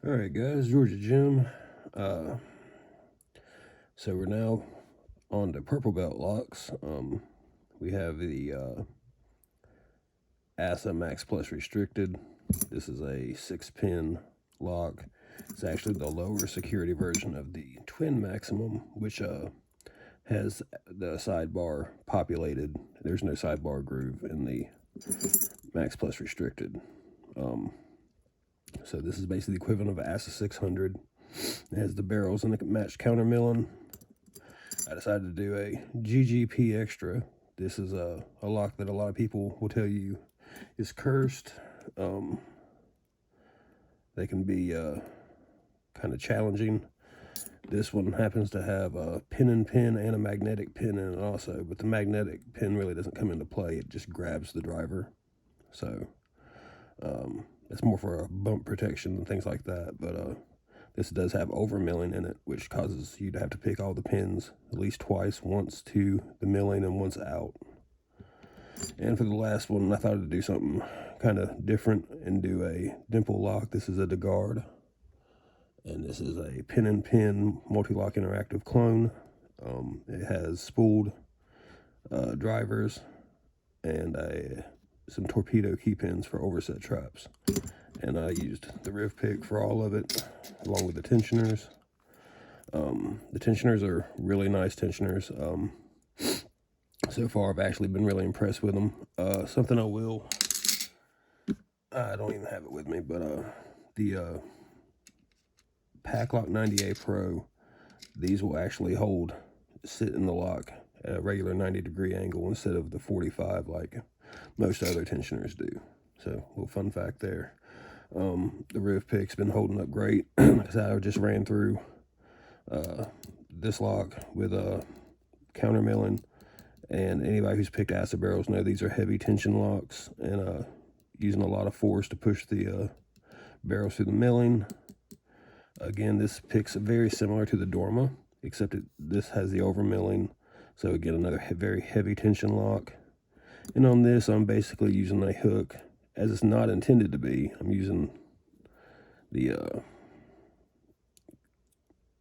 All right, guys, Georgia Jim. So we're now on the purple belt locks. We have the Assa Max Plus Restricted. This is a 6-pin lock. It's actually the lower security version of the Twin Maximum, which has the sidebar populated. There's no sidebar groove in the Max Plus Restricted. So this is basically the equivalent of Assa 600. It has the barrels and the matched counter milling. I decided to do a GGP Extra. This is a lock that a lot of people will tell you is cursed. They can be kind of challenging. This one happens to have a pin and a magnetic pin in it also, but the magnetic pin really doesn't come into play. It just grabs the driver. So it's more for a bump protection and things like that. But this does have over milling in it, which causes you to have to pick all the pins at least twice, once to the milling and once out. And for the last one, I thought I'd do something kind of different and do a dimple lock. This is a Degard, and this is a pin multi-lock interactive clone. It has spooled drivers and some torpedo key pins for overset traps. And I used the Riv-Pick for all of it, along with the tensioners. The tensioners are really nice tensioners. So far, I've actually been really impressed with them. Something I don't even have it with me, but the Packlock 90A Pro, these will actually sit in the lock at a regular 90-degree angle instead of the 45 like most other tensioners do. So, a little fun fact there. The Riv-Pick's been holding up great. Like I said, I just ran through this lock with counter milling, and anybody who's picked Assa barrels know these are heavy tension locks, and using a lot of force to push the barrels through the milling. Again, this pick's very similar to the Dorma, except this has the over milling. So again, another very heavy tension lock. And on this, I'm basically using a hook as it's not intended to be. I'm using the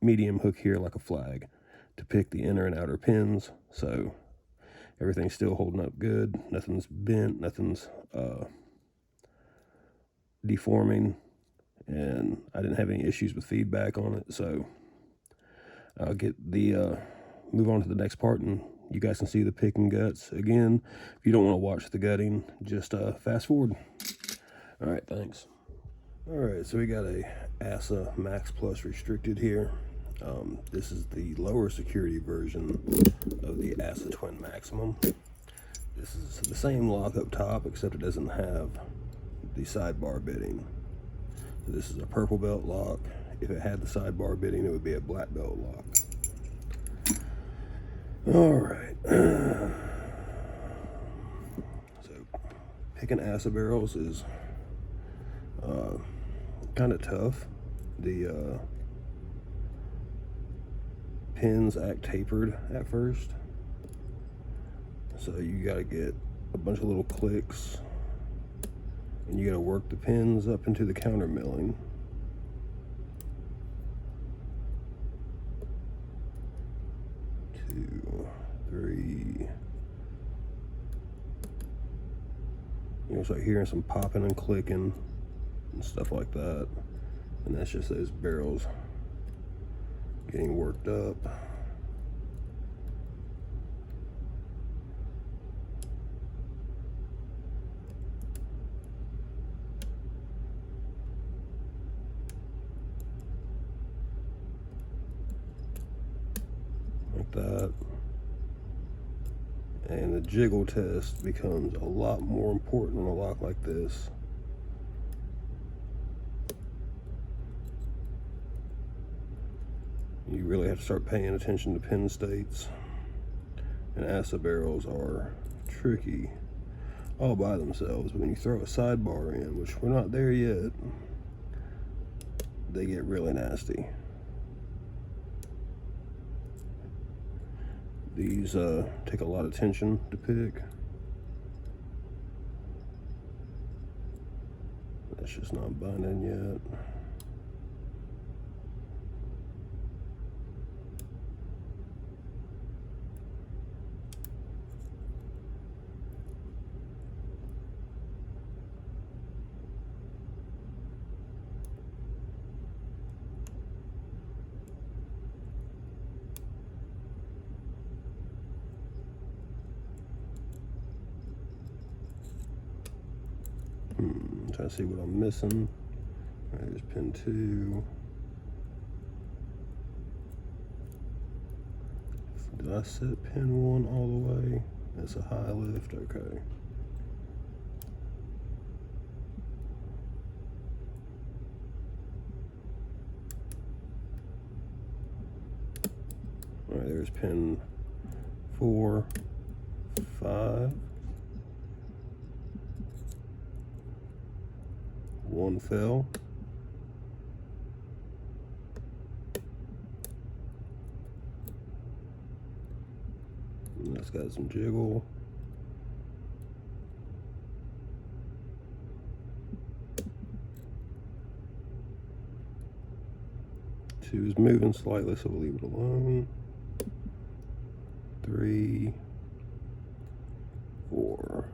medium hook here like a flag to pick the inner and outer pins. So everything's still holding up good. Nothing's bent, nothing's deforming, and I didn't have any issues with feedback on it. So I'll move on to the next part, and you guys can see the pick and guts. Again, if you don't want to watch the gutting, just fast forward. All right, thanks. All right, so we got a Assa Max Plus Restricted here. This is the lower security version of the Assa Twin Maximum. This is the same lock up top, except it doesn't have the sidebar bitting. So this is a purple belt lock. If it had the sidebar bitting, it would be a black belt lock. All right. So picking Assa barrels is kind of tough. The pins act tapered at first, so you got to get a bunch of little clicks, and you got to work the pins up into the counter milling. Two, three. You'll start hearing some popping and clicking and stuff like that, and that's just those barrels getting worked up. Like that. And the jiggle test becomes a lot more important on a lock like this. You really have to start paying attention to pin states. And Assa barrels are tricky all by themselves, but when you throw a sidebar in, which we're not there yet, they get really nasty. These take a lot of tension to pick. That's just not binding yet. trying to see what I'm missing. All right, there's pin 2. Did I set pin 1 all the way? That's a high lift, okay. All right, there's pin 4, 5. 1 fell. And that's got some jiggle. Two is moving slightly, so we'll leave it alone. 3, 4.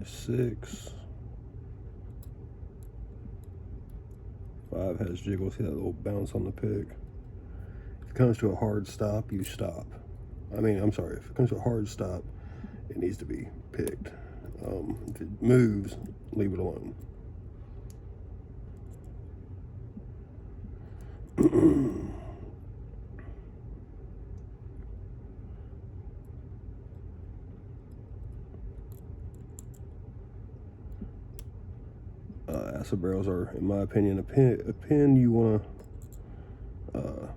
6. 5 has jiggle. See that little bounce on the pick? If it comes to a hard stop, you stop. I'm sorry, if it comes to a hard stop, it needs to be picked. If it moves, leave it alone. Assa barrels are, in my opinion, a pin you want to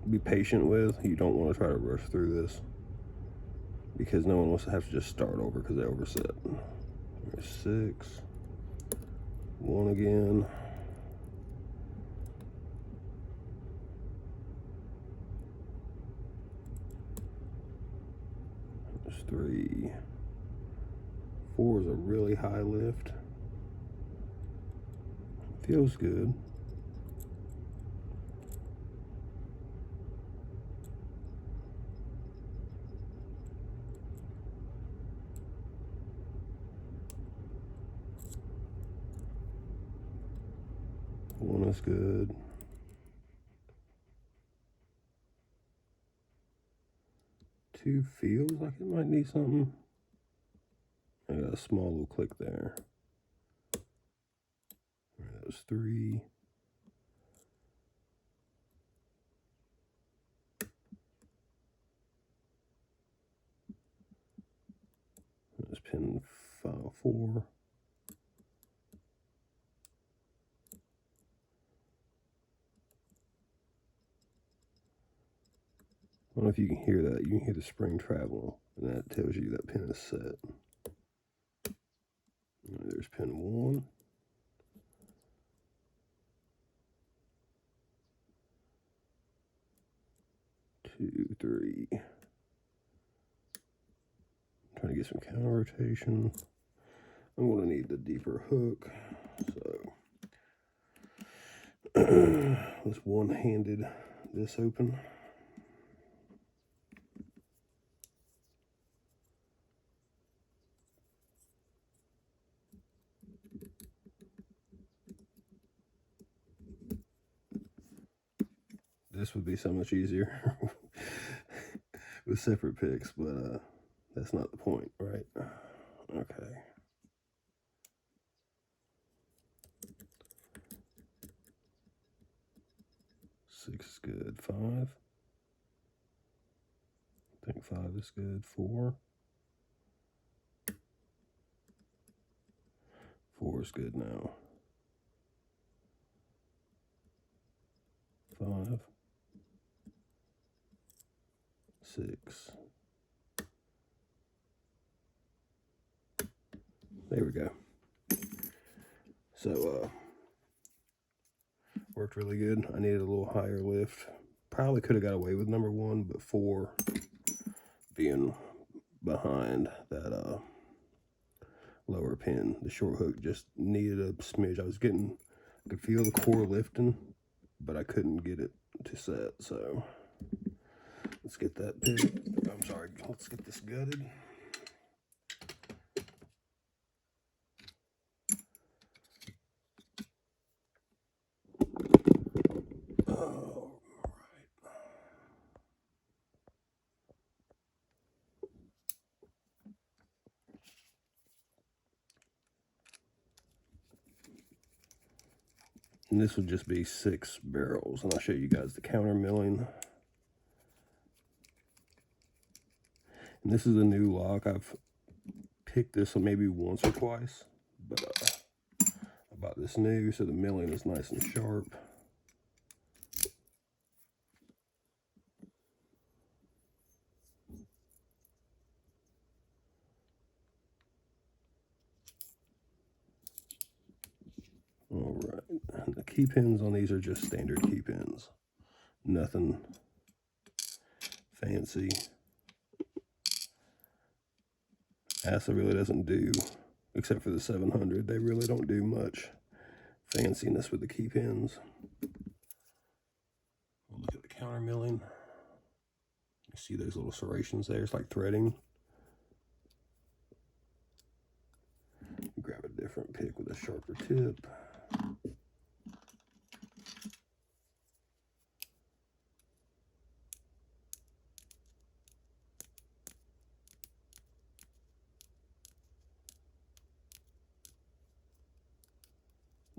be patient with. You don't want to try to rush through this because no one wants to have to just start over because they overset. There's 6. 1 again. There's 3. 4 is a really high lift. Feels good. One is good. 2 feels like it might need something. I got a small little click there. That was 3. That's pin 4. I don't know if you can hear that. You can hear the spring travel, and that tells you that pin is set. There's pin 1. 2, 3. Trying to get some counter rotation. I'm going to need the deeper hook, so let's one-handed this open. This would be so much easier with separate picks, but that's not the point, right? Okay. Six is good. 5. I think 5 is good. 4. 4 is good now. 5. 6. There we go. So, worked really good. I needed a little higher lift. Probably could have got away with number 1, but 4 being behind that lower pin, the short hook just needed a smidge. I could feel the core lifting, but I couldn't get it to set. So let's get that pick. I'm sorry, let's get this gutted. Oh, right. And this would just be 6 barrels. And I'll show you guys the counter milling. And this is a new lock. I've picked this maybe once or twice, but I bought this new, so the milling is nice and sharp. All right, and the key pins on these are just standard key pins. Nothing fancy. Assa really doesn't do, except for the 700, they really don't do much fanciness with the key pins. We'll look at the counter milling. You see those little serrations there? It's like threading. Grab a different pick with a sharper tip.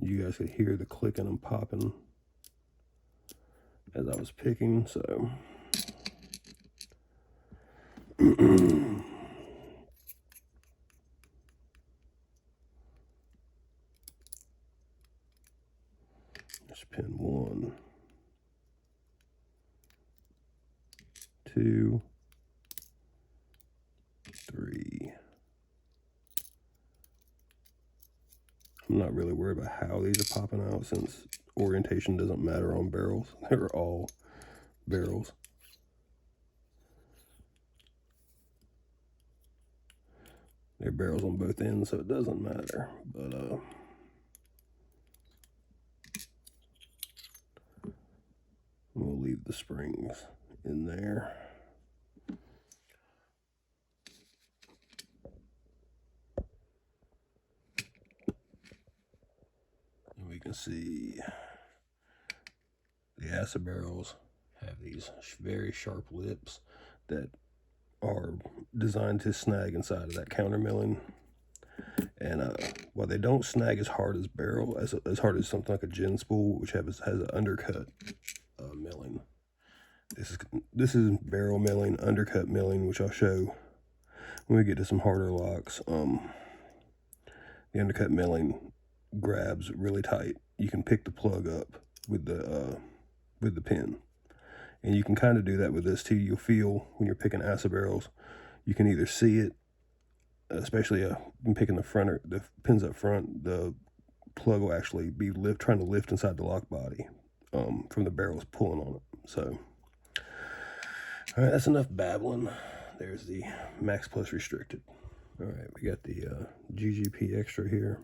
You guys could hear the clicking and popping as I was picking, so just pin 1, 2, 3. I'm not really worried about how these are popping out since orientation doesn't matter on barrels. They're all barrels. They're barrels on both ends, so it doesn't matter. But we'll leave the springs in there. And we can see the Assa barrels have these very sharp lips that are designed to snag inside of that counter milling. And while they don't snag as hard as barrel, as hard as something like a gin spool, which has an undercut milling. This is barrel milling, undercut milling, which I'll show when we get to some harder locks. The undercut milling grabs really tight. You can pick the plug up with the pin. And you can kind of do that with this too. You'll feel when you're picking Assa barrels, you can either see it, especially when picking the front or the pins up front, the plug will actually be trying to lift inside the lock body from the barrels pulling on it. So, all right, that's enough babbling. There's the Max Plus Restricted. All right, we got the GGP Extra here,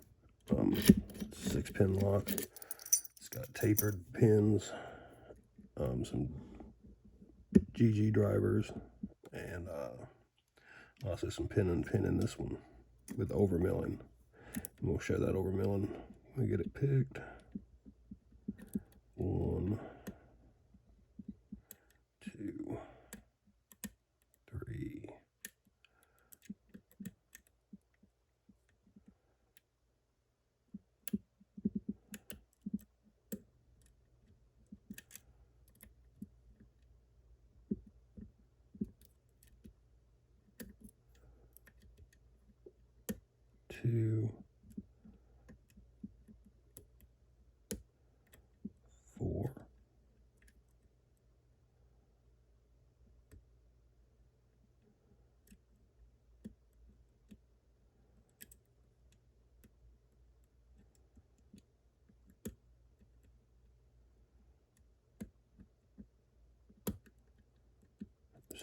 6-pin lock. It's got tapered pins, some GG drivers, and also some pin and pin in this one with over milling. And we'll show that over milling when we get it picked. 1, 2, 3. Two, 4,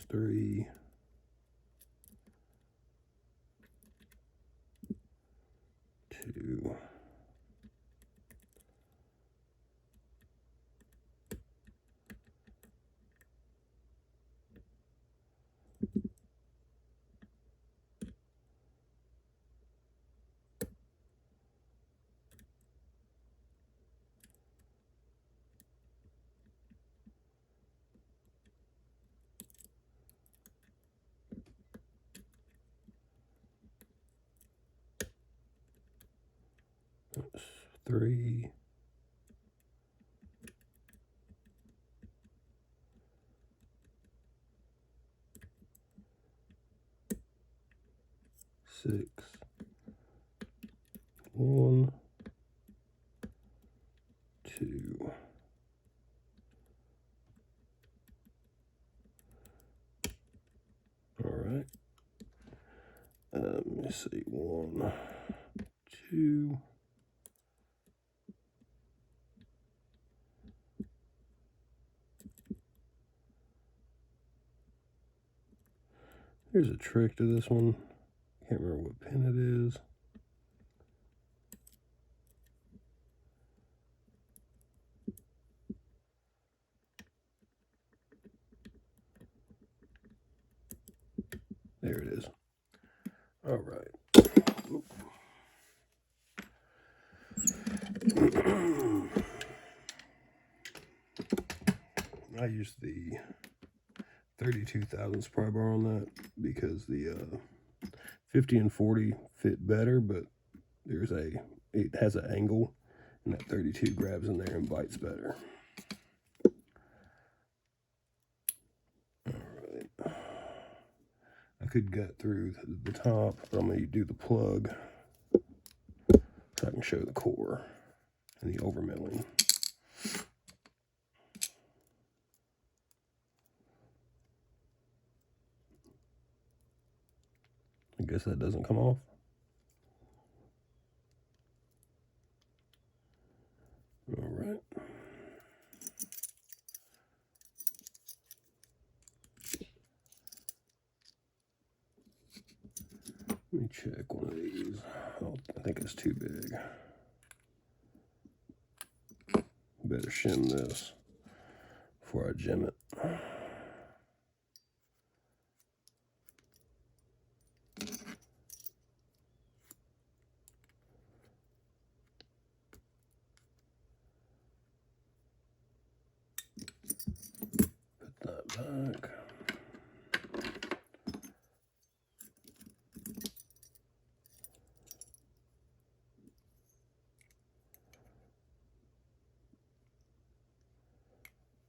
3, 2, 3, 6, 1, 2. All right. Let me see. 1, 2. Here's a trick to this one. Can't remember what pin it is. There it is. All right. I used the 32 thousandths pry bar on that because the 50 and 40 fit better, but it has an angle, and that 32 grabs in there and bites better. All right. I could gut through the top, but I'm going to do the plug so I can show the core and the overmilling. I guess that doesn't come off. All right. Let me check one of these. Oh, I think it's too big. Better shim this before I gem it. Put that back.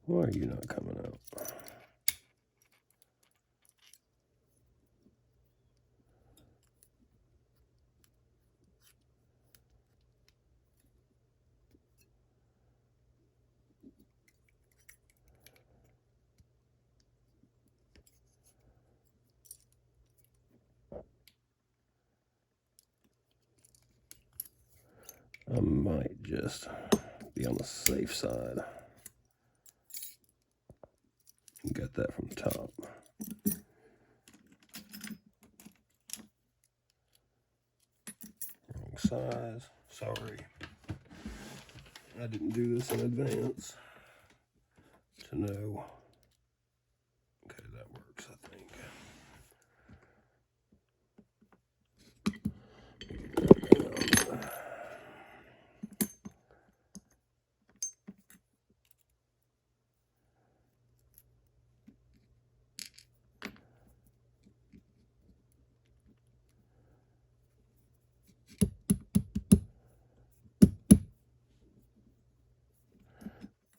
Why are you not coming out? I might just be on the safe side. Got that from the top. Wrong size. Sorry. I didn't do this in advance to know. Okay, that works, I think.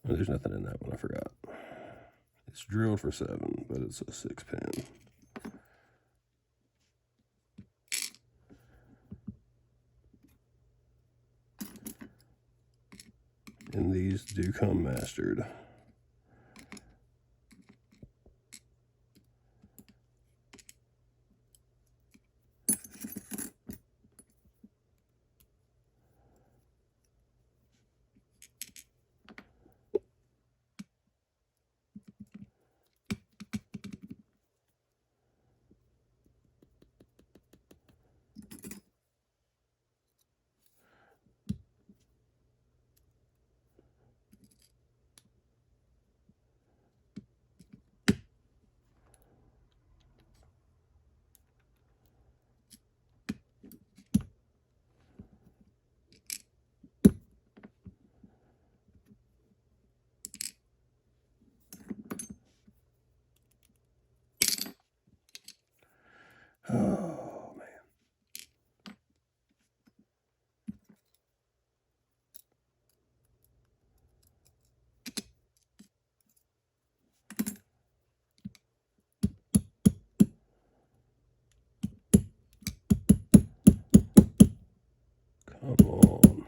Oh, there's nothing in that one, I forgot. It's drilled for 7, but it's a 6 pin. And these do come mastered. Come on.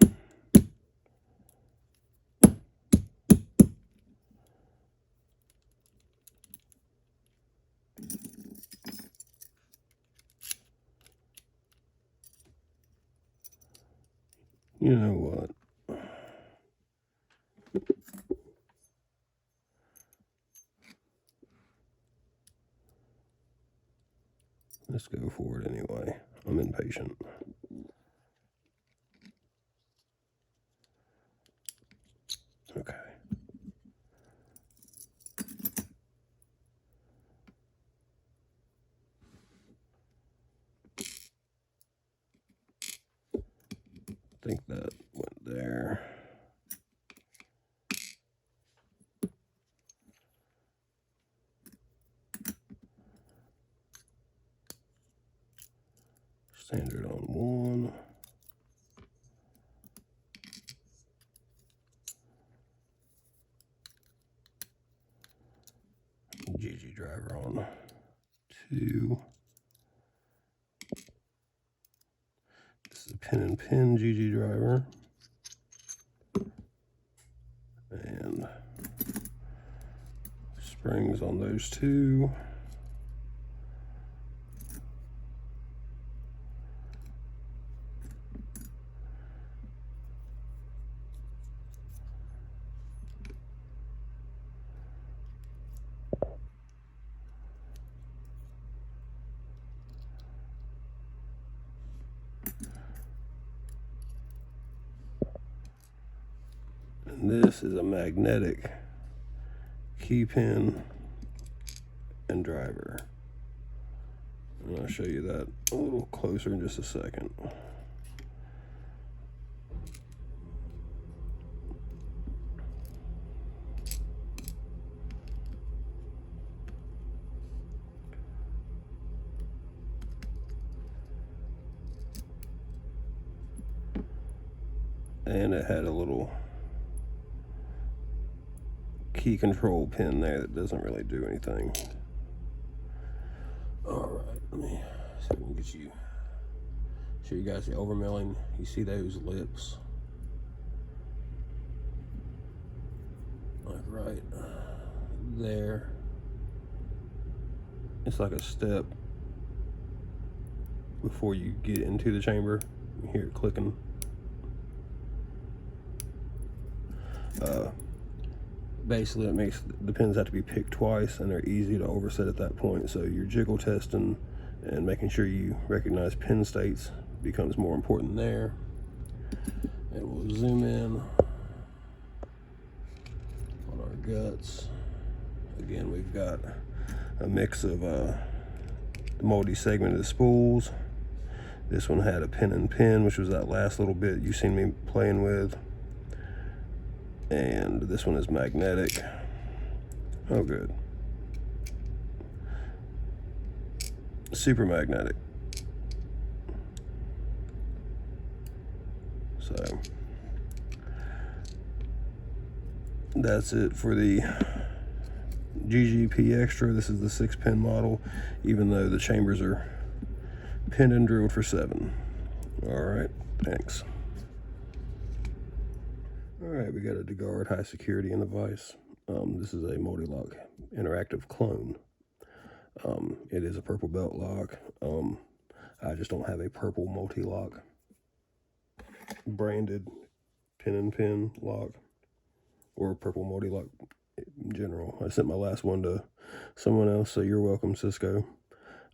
You know what? Let's go for it anyway. I'm impatient. Okay. I think that went there. Standard on one. GG driver on two. This is a pin and pin GG driver. And springs on those two. And this is a magnetic key pin and driver. And I'll show you that a little closer in just a second. And it had a little key control pin there that doesn't really do anything. All right, let me see if we can get you, show you guys the overmilling. You see those lips? Like right there. It's like a step before you get into the chamber. You hear it clicking. Basically, it makes the pins have to be picked twice, and they're easy to overset at that point. So your jiggle testing and making sure you recognize pin states becomes more important there. And we'll zoom in on our guts. Again, we've got a mix of the multi-segmented spools. This one had a pin and pin, which was that last little bit you've seen me playing with. And this one is magnetic. Oh, good. Super magnetic. So that's it for the GGP Extra. This is the 6-pin model, even though the chambers are pinned and drilled for 7. All right, thanks. All right, we got a Degard high security in the vise. This is a multi-lock interactive clone. It is a purple belt lock. I just don't have a purple multi-lock branded pin and pin lock or purple multi-lock in general. I sent my last one to someone else, so you're welcome, Cisco.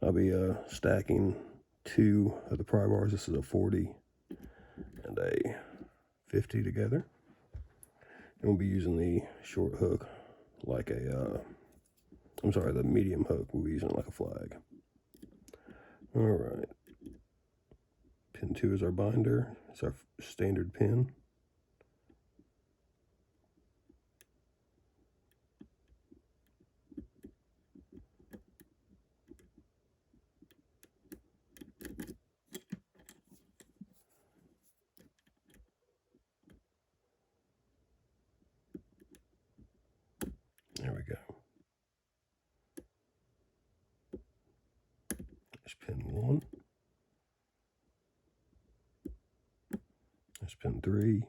I'll be stacking 2 of the pry bars. This is a 40 and a 50 together. And we'll be using the short hook like a, the medium hook. We'll be using it like a flag. All right. Pin 2 is our binder. It's our standard pin. There we go. There's pin 1. pin 3,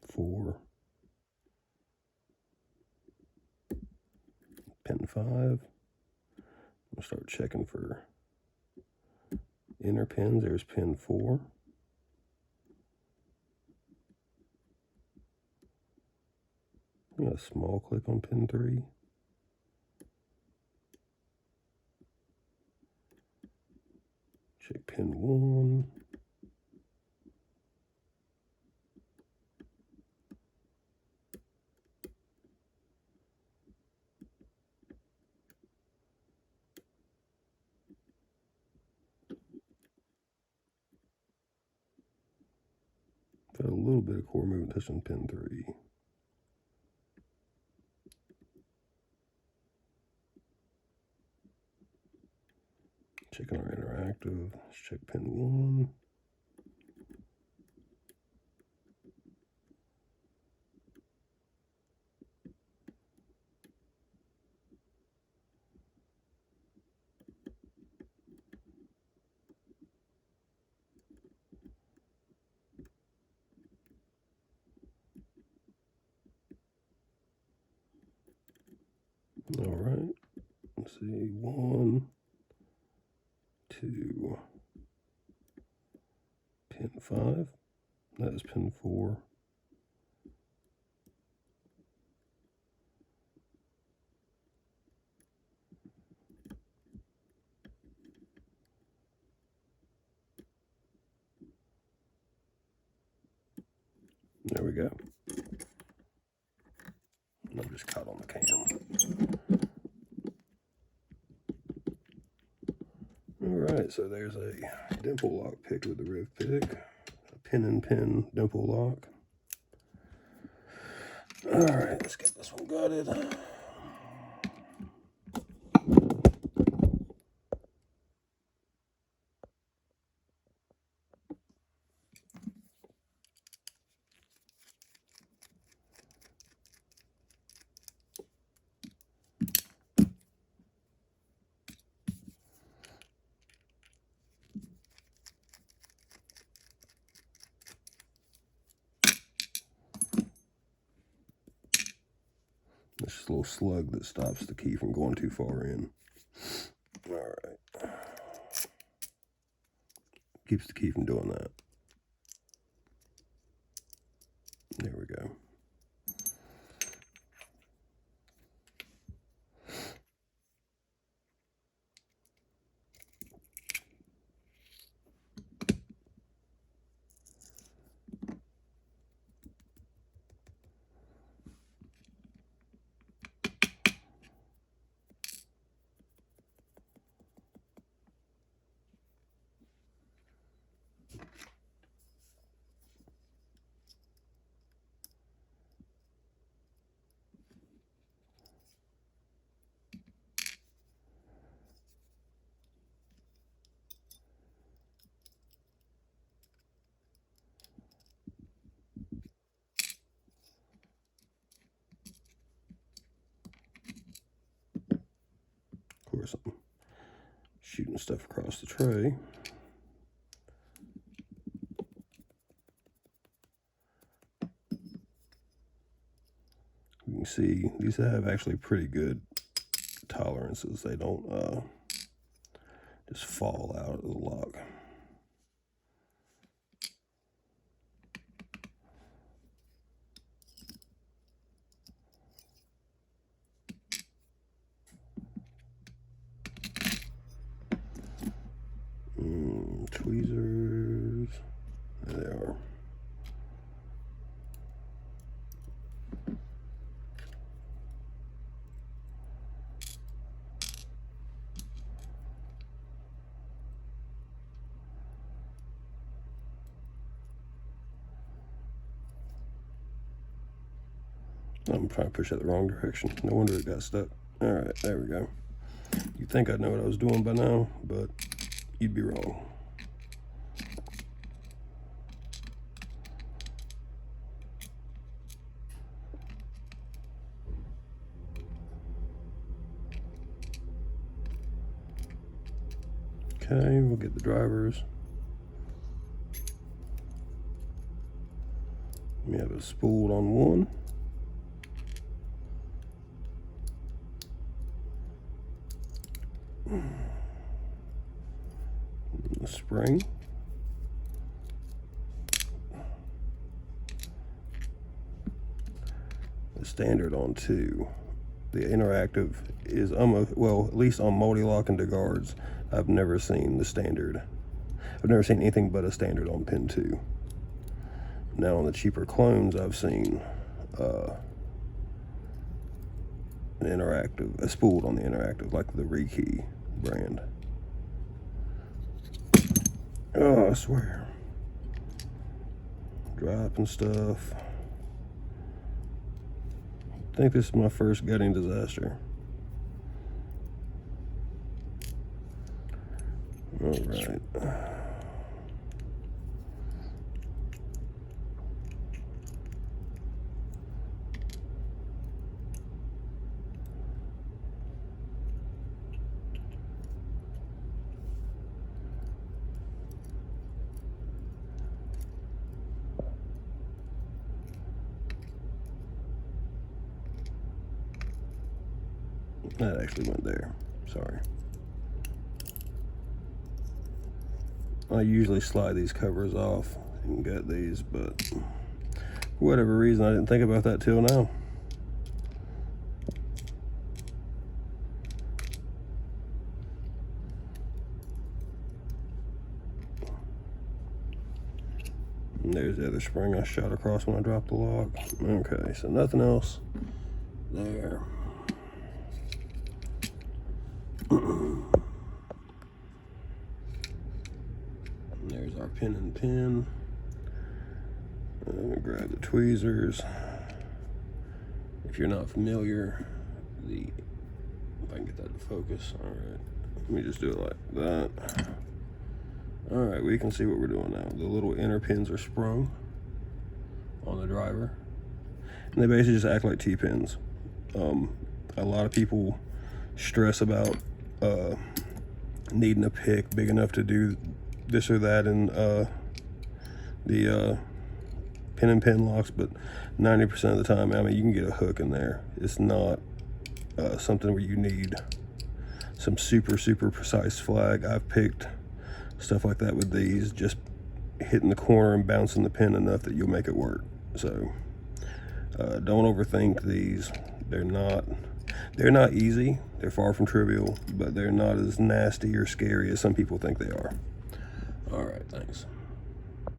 4, pin 5. We'll start checking for inner pins. There's pin 4. Got a small clip on pin 3. Check pin 1. Got a little bit of core movement touching pin 3. Checking our interactive. Let's check pin 1. All right. Let's see. 1, 2, pin 5. That is pin 4. There we go. I'm just caught on the cam. All right, so there's a dimple lock pick with the Riv-Pick, a pin and pin dimple lock. All right, let's get this one gutted. It's just a little slug that stops the key from going too far in. All right. Keeps the key from doing that. There we go. Of course, I'm shooting stuff across the tray. You can see these have actually pretty good tolerances. They don't just fall out of the lock. Tweezers. There they are. I'm trying to push it the wrong direction. No wonder it got stuck. All right, there we go. You'd think I'd know what I was doing by now, but you'd be wrong. Okay, we'll get the drivers. We have a spooled on one. The spring. The standard on two. The interactive is almost, well, at least on multi-lock and Degards, I've never seen the standard. I've never seen anything but a standard on pin 2. Now on the cheaper clones, I've seen an interactive, a spooled on the interactive, like the Rekey brand. Oh, I swear. Dropping stuff. I think this is my first gutting disaster. All right. That actually went there. Sorry. I usually slide these covers off and gut these, but for whatever reason, I didn't think about that till now. And there's the other spring I shot across when I dropped the lock. Okay, so nothing else there. There's our pin and pin. Let me grab the tweezers. If you're not familiar, if I can get that to focus. All right, let me just do it like that. All right, we can see what we're doing now. The little inner pins are sprung on the driver, and they basically just act like T-pins. A lot of people stress about needing a pick big enough to do this or that in the pin and pin locks, but 90% of the time, I mean, you can get a hook in there. It's not something where you need some super precise flag. I've picked stuff like that with these, just hitting the corner and bouncing the pin enough that you'll make it work. So don't overthink these. They're not easy. They're far from trivial, but they're not as nasty or scary as some people think they are. All right, thanks.